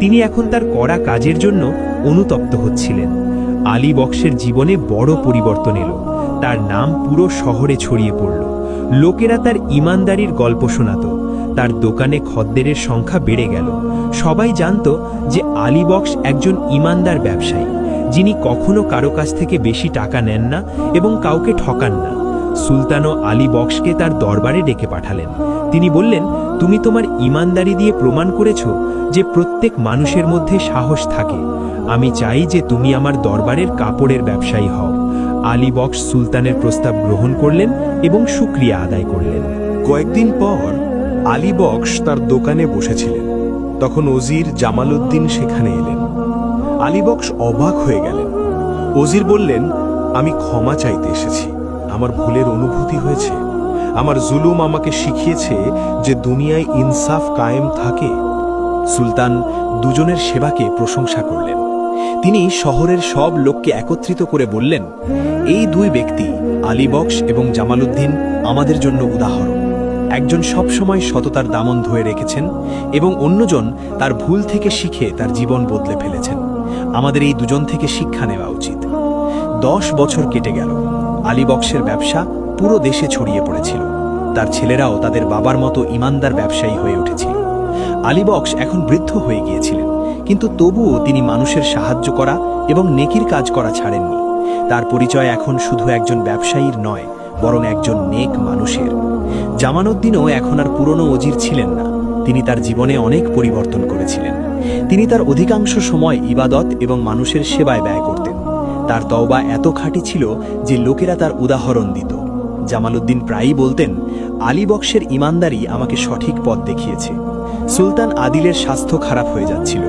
তিনি এখন তার করা কাজের জন্য অনুতপ্ত হচ্ছিলেন। আলী বক্সের জীবনে বড় পরিবর্তন এলো। তার নাম পুরো শহরে ছড়িয়ে পড়ল। লোকেরা তার ইমানদারির গল্প শোনাত। তার দোকানে খদ্দেরের সংখ্যা বেড়ে গেল। সবাই জানত যে আলী বক্স একজন ইমানদার ব্যবসায়ী, যিনি কখনো কারো কাছ থেকে বেশি টাকা নেন না এবং কাউকে ঠকান না। সুলতানও আলী বক্সকে তার দরবারে ডেকে পাঠালেন। তিনি বললেন, তুমি তোমার ইমানদারি দিয়ে প্রমাণ করেছ যে প্রত্যেক মানুষের মধ্যে সাহস থাকে। আমি চাই যে তুমি আমার দরবারের কাপড়ের ব্যবসায়ী হও। আলী বক্স সুলতানের প্রস্তাব গ্রহণ করলেন এবং শুকরিয়া আদায় করলেন। কয়েকদিন পর আলী বক্স তার দোকানে বসেছিলেন। তখন ওজির জামালউদ্দিন সেখানে এলেন। আলী বক্স অবাক হয়ে গেলেন। ওজির বললেন, আমি ক্ষমা চাইতে এসেছি। আমার ভুলের অনুভূতি হয়েছে। আমার জুলুম আমাকে শিখিয়েছে যে দুনিয়ায় ইনসাফ কায়েম থাকে। সুলতান দুজনের সেবাকে প্রশংসা করলেন। তিনি শহরের সব লোককে একত্রিত করে বললেন, এই দুই ব্যক্তি আলী বক্স এবং জামালউদ্দিন আমাদের জন্য উদাহরণ। একজন সবসময় সততার দামন ধরে রেখেছেন এবং অন্যজন তার ভুল থেকে শিখে তার জীবন বদলে ফেলেছেন। আমাদের এই দুজন থেকে শিক্ষা নেওয়া উচিত। 10 বছর কেটে গেল। আলী বক্সের ব্যবসা পুরো দেশে ছড়িয়ে পড়েছিল। তার ছেলেরাও তাদের বাবার মতো ইমানদার ব্যবসায়ী হয়ে উঠেছিল। আলী বক্স এখন বৃদ্ধ হয়ে গিয়েছিলেন, কিন্তু তবুও তিনি মানুষের সাহায্য করা এবং নেকির কাজ করা ছাড়েননি। তার পরিচয় এখন শুধু একজন ব্যবসায়ীর নয়, বরং একজন নেক মানুষের। জামালউদ্দিনও এখন আর পুরনো ওজির ছিলেন না। তিনি তার জীবনে অনেক পরিবর্তন করেছিলেন। তিনি তার অধিকাংশ সময় ইবাদত এবং মানুষের সেবায় ব্যয় করতেন। তার তওবা এত খাঁটি ছিল যে লোকেরা তার উদাহরণ দিত। জামালউদ্দিন প্রায়ই বলতেন, আলী বক্সের ইমানদারি আমাকে সঠিক পথ দেখিয়েছে। সুলতান আদিলের স্বাস্থ্য খারাপ হয়ে যাচ্ছিল।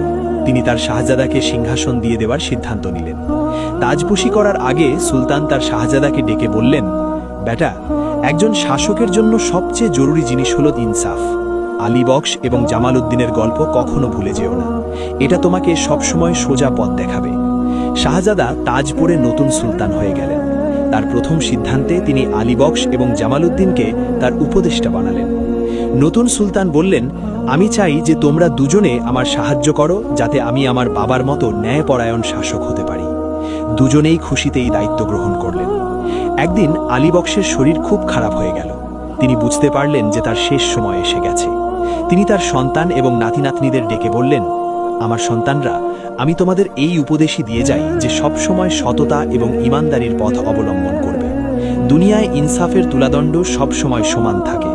তিনি তার শাহজাদাকে সিংহাসন দিয়ে দেওয়ার সিদ্ধান্ত নিলেন। তাজপুশি করার আগে সুলতান তার শাহজাদাকে ডেকে বললেন, বেটা, একজন শাসকের জন্য সবচেয়ে জরুরি জিনিস হল ইনসাফ। আলী বক্স এবং জামালউদ্দিনের গল্প কখনো ভুলে যেও না। এটা তোমাকে সবসময় সোজা পথ দেখাবে। শাহজাদা তাজ পরে নতুন সুলতান হয়ে গেলেন। তার প্রথম সিদ্ধান্তে তিনি আলী বক্স এবং জামালউদ্দিনকে তার উপদেষ্টা বানালেন। নতুন সুলতান বললেন, আমি চাই যে তোমরা দুজনে আমার সাহায্য করো, যাতে আমি আমার বাবার মতো ন্যায়পরায়ণ শাসক হতে পারি। দুজনেই খুশিতে এই দায়িত্ব গ্রহণ করলেন। একদিন আলী বক্সের শরীর খুব খারাপ হয়ে গেল। তিনি বুঝতে পারলেন যে তার শেষ সময় এসে গেছে। তিনি তার সন্তান এবং নাতি নাতনিদের ডেকে বললেন, আমার সন্তানরা, আমি তোমাদের এই উপদেশই দিয়ে যাই যে সবসময় সততা এবং ইমানদারির পথ অবলম্বন করবে। দুনিয়ায় ইনসাফের তুলাদণ্ড সবসময় সমান থাকে।